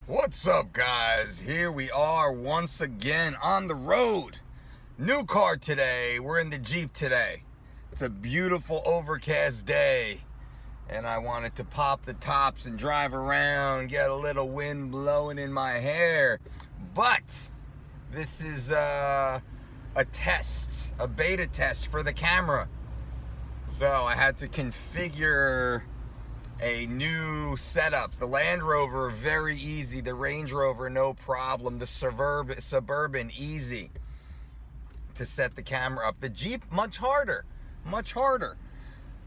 What's up, guys? Here we are once again on the road. New car today. We're in the Jeep today. It's a beautiful overcast day, and I wanted to pop the tops and drive around, get a little wind blowing in my hair. But this is a test, a beta test for the camera. So I had to configure a new setup. The Land Rover, very easy. The Range Rover, no problem. The Suburban, easy to set the camera up. The Jeep, much harder. Much harder.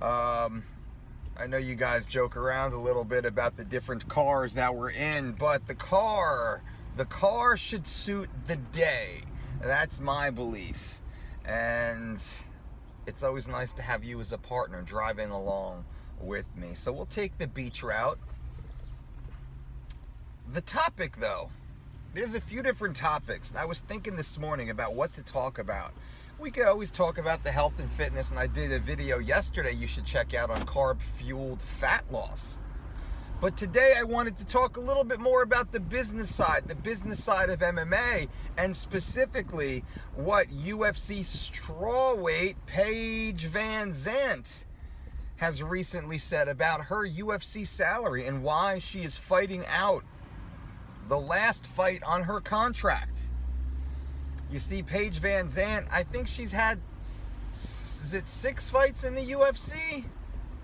I know you guys joke around a little bit about the different cars that we're in, but the car should suit the day. That's my belief. And it's always nice to have you as a partner driving along with me. So we'll take the beach route. The topic, though, there's a few different topics. I was thinking this morning about what to talk about. We could always talk about the health and fitness, and I did a video yesterday you should check out on carb-fueled fat loss. But today I wanted to talk a little bit more about the business side of MMA, and specifically what UFC strawweight Paige Vanzant has recently said about her UFC salary and why she is fighting out the last fight on her contract. You see, Paige Vanzant, I think she's had, is it 6 fights in the UFC?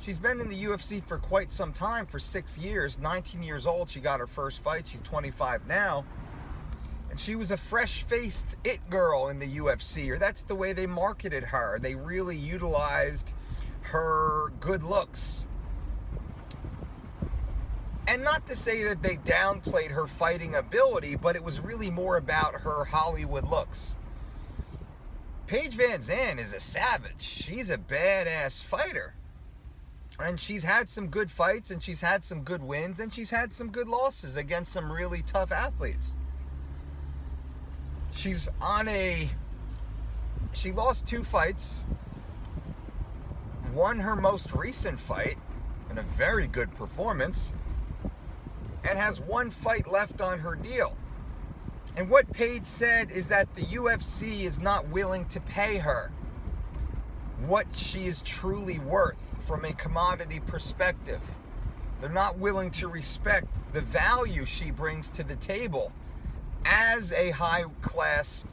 She's been in the UFC for quite some time, for 6 years. 19 years old, she got her first fight. She's 25 now. And she was a fresh-faced it girl in the UFC, or that's the way they marketed her. They really utilized her good looks. And not to say that they downplayed her fighting ability, but it was really more about her Hollywood looks. Paige Vanzant is a savage. She's a badass fighter. And she's had some good fights, and she's had some good wins, and she's had some good losses against some really tough athletes. She lost 2 fights, won her most recent fight in a very good performance, and has 1 fight left on her deal. And what Paige said is that the UFC is not willing to pay her what she is truly worth from a commodity perspective. They're not willing to respect the value she brings to the table as a high-class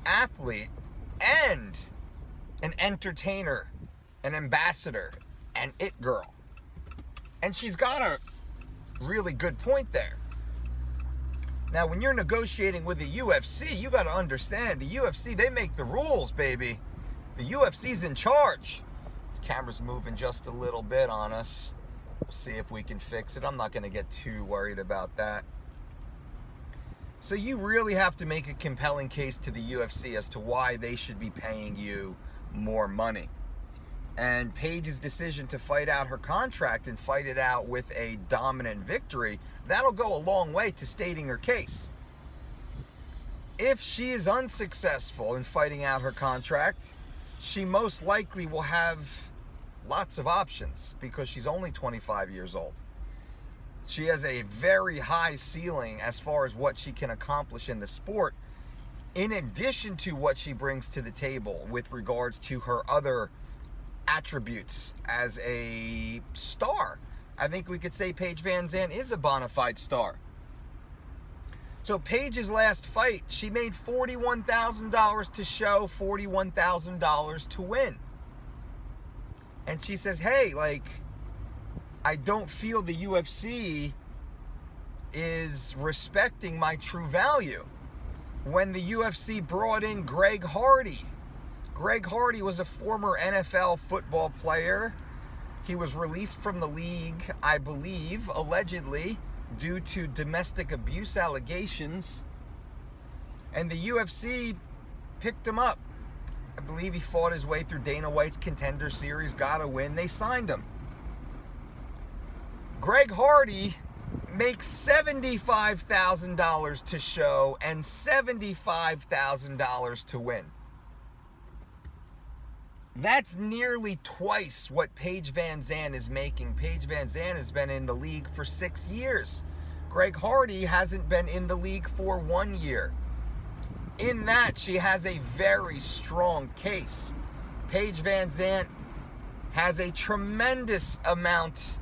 athlete and an entertainer, an ambassador, an it girl. And she's got a really good point there. Now, when you're negotiating with the UFC, you got to understand, the UFC, they make the rules, baby. The UFC's in charge. This camera's moving just a little bit on us. We'll see if we can fix it. I'm not going to get too worried about that. So you really have to make a compelling case to the UFC as to why they should be paying you more money. And Paige's decision to fight out her contract and fight it out with a dominant victory, that'll go a long way to stating her case. If she is unsuccessful in fighting out her contract, she most likely will have lots of options because she's only 25 years old. She has a very high ceiling as far as what she can accomplish in the sport, in addition to what she brings to the table with regards to her other attributes as a star. I think we could say Paige Vanzant is a bona fide star. So Paige's last fight, she made $41,000 to show, $41,000 to win. And she says, hey, like, I don't feel the UFC is respecting my true value. When the UFC brought in Greg Hardy was a former NFL football player. He was released from the league, I believe, allegedly, due to domestic abuse allegations. And the UFC picked him up. I believe he fought his way through Dana White's Contender Series, got a win, they signed him. Greg Hardy makes $75,000 to show and $75,000 to win. That's nearly twice what Paige Vanzant is making. Paige Vanzant has been in the league for 6 years. Greg Hardy hasn't been in the league for 1 year. In that, she has a very strong case. Paige Vanzant has a tremendous amount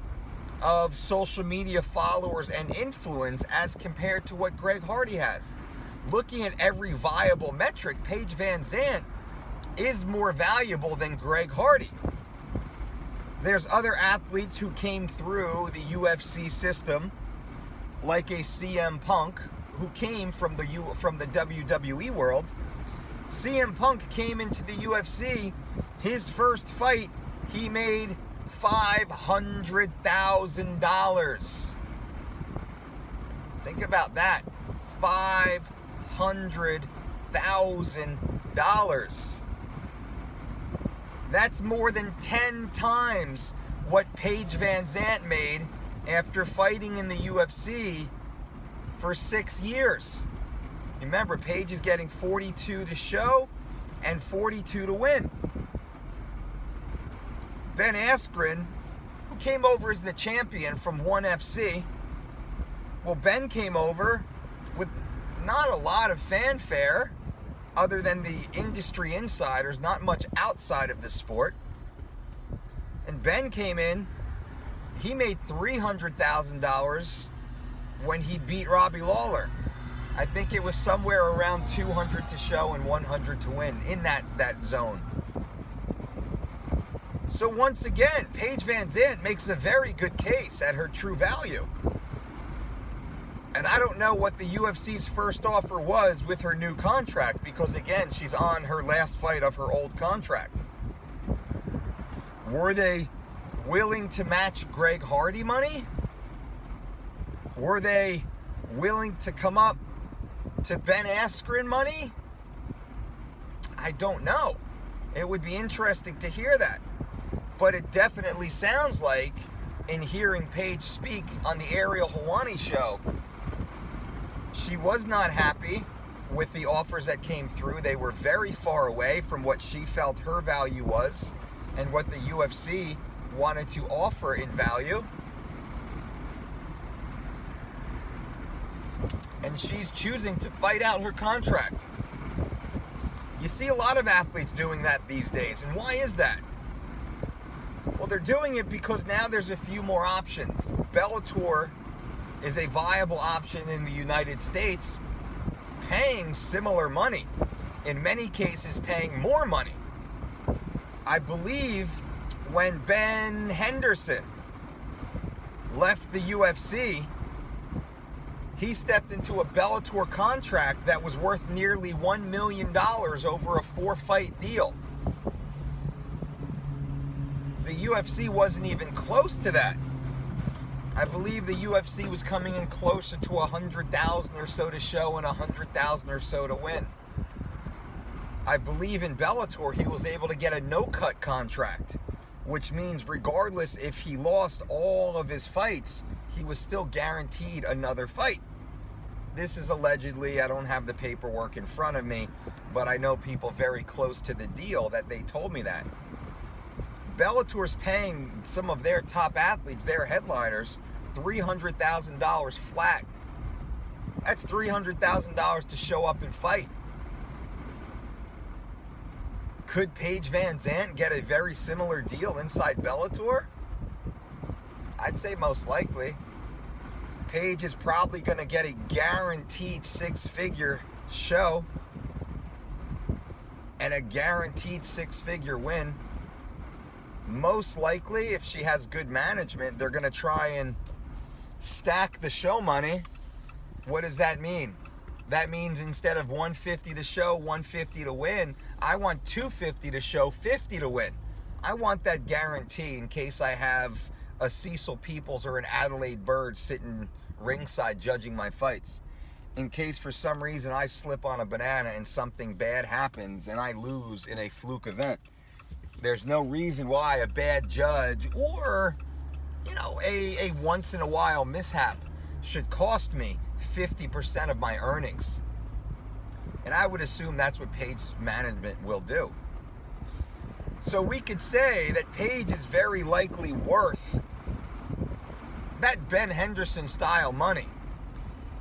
of social media followers and influence as compared to what Greg Hardy has. Looking at every viable metric, Paige Vanzant is more valuable than Greg Hardy. There's other athletes who came through the UFC system, like a CM Punk, who came from the WWE world. CM Punk came into the UFC. His first fight, he made $500,000. Think about that. $500,000. That's more than 10 times what Paige Vanzant made after fighting in the UFC for 6 years. Remember, Paige is getting 42 to show and 42 to win. Ben Askren, who came over as the champion from ONE FC, well, Ben came over with not a lot of fanfare other than the industry insiders, not much outside of the sport. And Ben came in, he made $300,000 when he beat Robbie Lawler. I think it was somewhere around 200 to show and 100 to win, in that zone. So once again, Paige Vanzant makes a very good case at her true value. And I don't know what the UFC's first offer was with her new contract, because again, she's on her last fight of her old contract. Were they willing to match Greg Hardy money? Were they willing to come up to Ben Askren money? I don't know. It would be interesting to hear that. But it definitely sounds like, in hearing Paige speak on the Ariel Helwani show, she was not happy with the offers that came through. They were very far away from what she felt her value was and what the UFC wanted to offer in value. And she's choosing to fight out her contract. You see a lot of athletes doing that these days. And why is that? Well, they're doing it because now there's a few more options. Bellator is a viable option in the United States, paying similar money, in many cases paying more money. I believe when Ben Henderson left the UFC, he stepped into a Bellator contract that was worth nearly $1 million over a 4-fight deal. The UFC wasn't even close to that. I believe the UFC was coming in closer to 100,000 or so to show and 100,000 or so to win. I believe in Bellator he was able to get a no-cut contract, which means regardless if he lost all of his fights, he was still guaranteed another fight. This is allegedly, I don't have the paperwork in front of me, but I know people very close to the deal that they told me that. Bellator's paying some of their top athletes, their headliners, $300,000 flat. That's $300,000 to show up and fight. Could Paige Vanzant get a very similar deal inside Bellator? I'd say most likely. Paige is probably going to get a guaranteed 6-figure show and a guaranteed 6-figure win. Most likely, if she has good management, they're going to try and stack the show money. What does that mean? That means instead of 150 to show, 150 to win, I want 250 to show, 50 to win. I want that guarantee in case I have a Cecil Peoples or an Adelaide Bird sitting ringside judging my fights. In case for some reason I slip on a banana and something bad happens and I lose in a fluke event. There's no reason why a bad judge or, you know, a once in a while mishap should cost me 50% of my earnings. And I would assume that's what Paige's management will do. So we could say that Paige is very likely worth that Ben Henderson style money.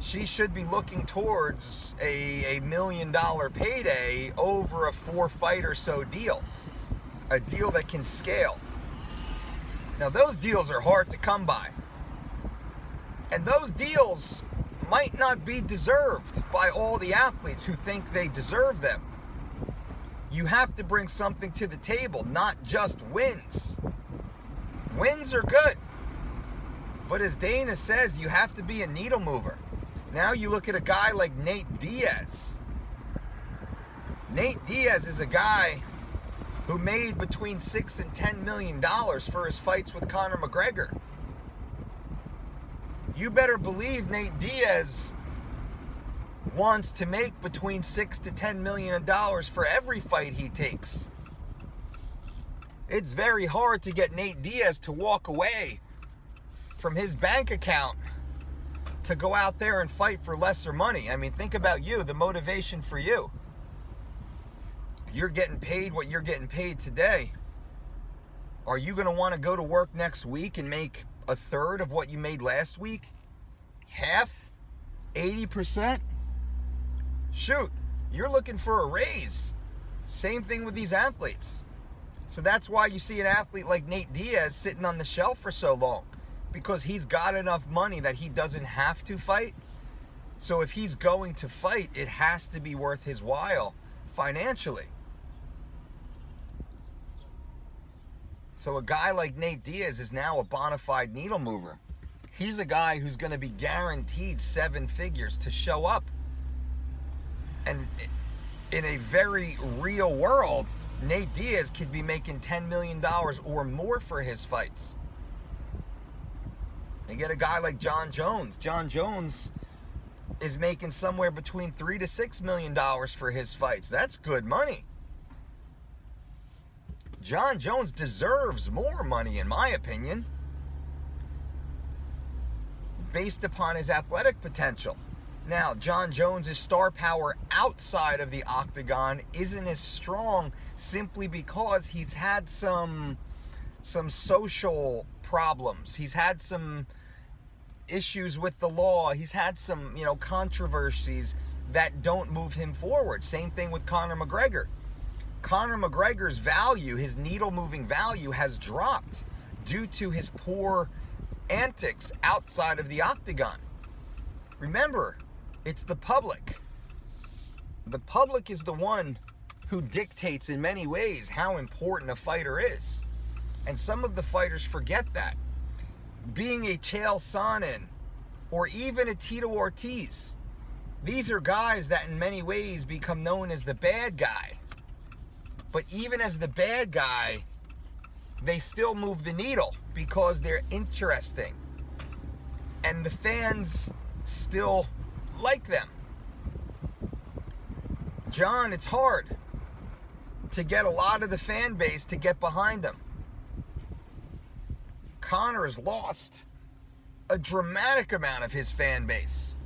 she should be looking towards a $1 million payday over a 4-fight or so deal. A deal that can scale. Now, those deals are hard to come by. And those deals might not be deserved by all the athletes who think they deserve them. You have to bring something to the table, not just wins. Wins are good. But as Dana says, you have to be a needle mover. Now you look at a guy like Nate Diaz. Nate Diaz is a guy who made between $6 and $10 million for his fights with Conor McGregor. You better believe Nate Diaz wants to make between $6 to $10 million for every fight he takes. It's very hard to get Nate Diaz to walk away from his bank account to go out there and fight for lesser money. I mean, think about you, the motivation for you. You're getting paid what you're getting paid today. Are you going to want to go to work next week and make a third of what you made last week? Half? 80%? Shoot, you're looking for a raise. Same thing with these athletes. So that's why you see an athlete like Nate Diaz sitting on the shelf for so long. Because he's got enough money that he doesn't have to fight. So if he's going to fight, it has to be worth his while financially. So a guy like Nate Diaz is now a bona fide needle mover. He's a guy who's going to be guaranteed 7 figures to show up. And in a very real world, Nate Diaz could be making $10 million or more for his fights. You get a guy like John Jones. John Jones is making somewhere between $3 to $6 million for his fights. That's good money. John Jones deserves more money, in my opinion, based upon his athletic potential. Now, John Jones' star power outside of the octagon isn't as strong simply because he's had some social problems. He's had some issues with the law. He's had some, controversies that don't move him forward. Same thing with Conor McGregor. Conor McGregor's value, his needle-moving value, has dropped due to his poor antics outside of the octagon. Remember, it's the public. The public is the one who dictates in many ways how important a fighter is. And some of the fighters forget that. Being a Chael Sonnen or even a Tito Ortiz, these are guys that in many ways become known as the bad guy. But even as the bad guy, they still move the needle because they're interesting. And the fans still like them. John, it's hard to get a lot of the fan base to get behind him. Conor has lost a dramatic amount of his fan base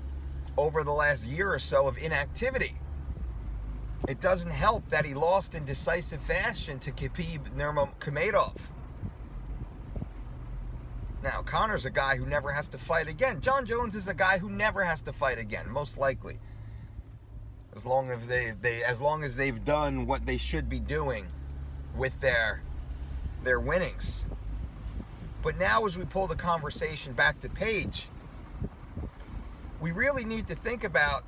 over the last year or so of inactivity. It doesn't help that he lost in decisive fashion to Khabib Nurmagomedov. Now, Conor's a guy who never has to fight again. John Jones is a guy who never has to fight again, most likely. As long as they've done what they should be doing with their winnings. But now as we pull the conversation back to Paige, we really need to think about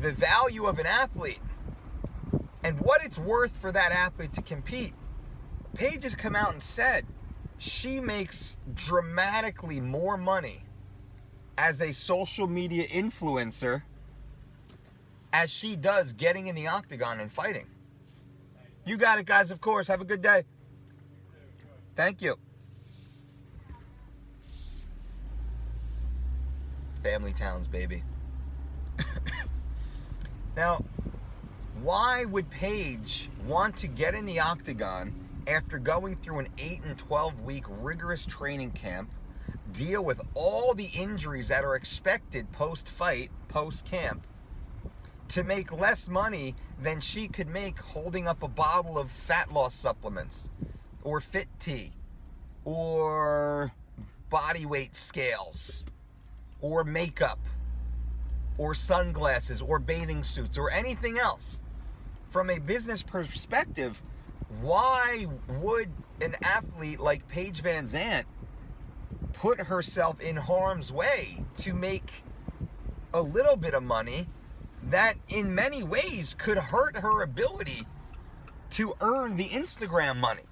the value of an athlete and what it's worth for that athlete to compete. Paige has come out and said she makes dramatically more money as a social media influencer as she does getting in the octagon and fighting. You got it, guys, of course. Have a good day. Thank you. Family towns, baby. Now, why would Paige want to get in the octagon after going through an 8 and 12 week rigorous training camp, deal with all the injuries that are expected post-fight, post-camp, to make less money than she could make holding up a bottle of fat loss supplements or Fit Tea or body weight scales or makeup or sunglasses or bathing suits or anything else. From a business perspective, why would an athlete like Paige Vanzant put herself in harm's way to make a little bit of money that in many ways could hurt her ability to earn the Instagram money?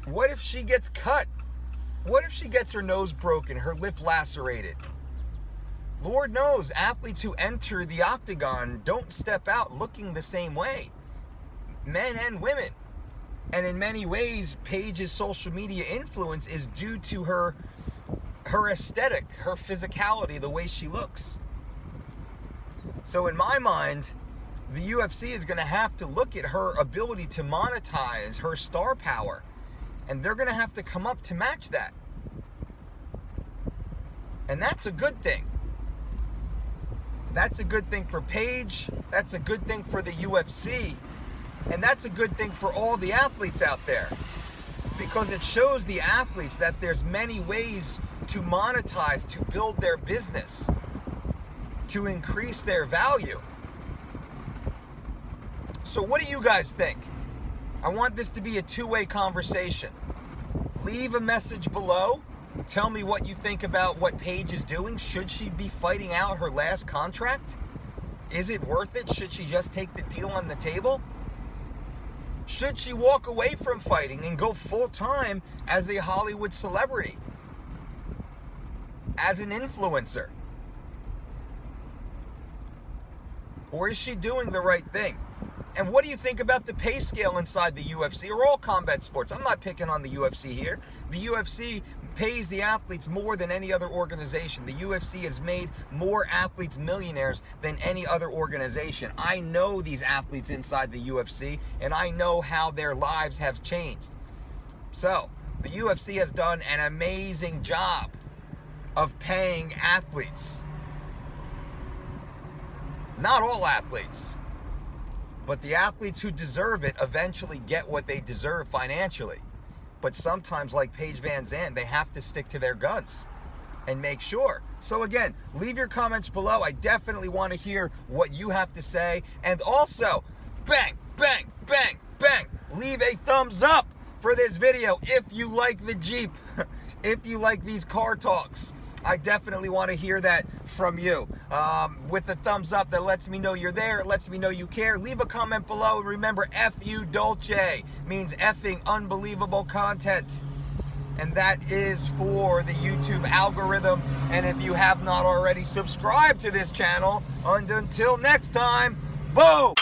What if she gets cut? What if she gets her nose broken, her lip lacerated? Lord knows athletes who enter the octagon don't step out looking the same way, men and women. And in many ways, Paige's social media influence is due to her aesthetic, her physicality, the way she looks. So in my mind, the UFC is going to have to look at her ability to monetize her star power, and they're going to have to come up to match that. And that's a good thing. That's a good thing for Paige. That's a good thing for the UFC. And that's a good thing for all the athletes out there, because it shows the athletes that there's many ways to monetize, to build their business, to increase their value. So what do you guys think? I want this to be a two-way conversation. Leave a message below. Tell me what you think about what Paige is doing. Should she be fighting out her last contract? Is it worth it? Should she just take the deal on the table? Should she walk away from fighting and go full-time as a Hollywood celebrity? As an influencer? Or is she doing the right thing? And what do you think about the pay scale inside the UFC or all combat sports? I'm not picking on the UFC here. The UFC pays the athletes more than any other organization. The UFC has made more athletes millionaires than any other organization. I know these athletes inside the UFC, and I know how their lives have changed. So, the UFC has done an amazing job of paying athletes. Not all athletes, but the athletes who deserve it eventually get what they deserve financially. But sometimes, like Paige Vanzant, they have to stick to their guns and make sure. So again, leave your comments below. I definitely want to hear what you have to say. And also, bang, bang, bang, bang, leave a thumbs up for this video if you like the Jeep, if you like these car talks. I definitely want to hear that from you. With a thumbs up, that lets me know you're there. It lets me know you care. Leave a comment below. Remember, F-U Dolce means effing unbelievable content. And that is for the YouTube algorithm. And if you have not already, subscribe to this channel. And until next time, boom!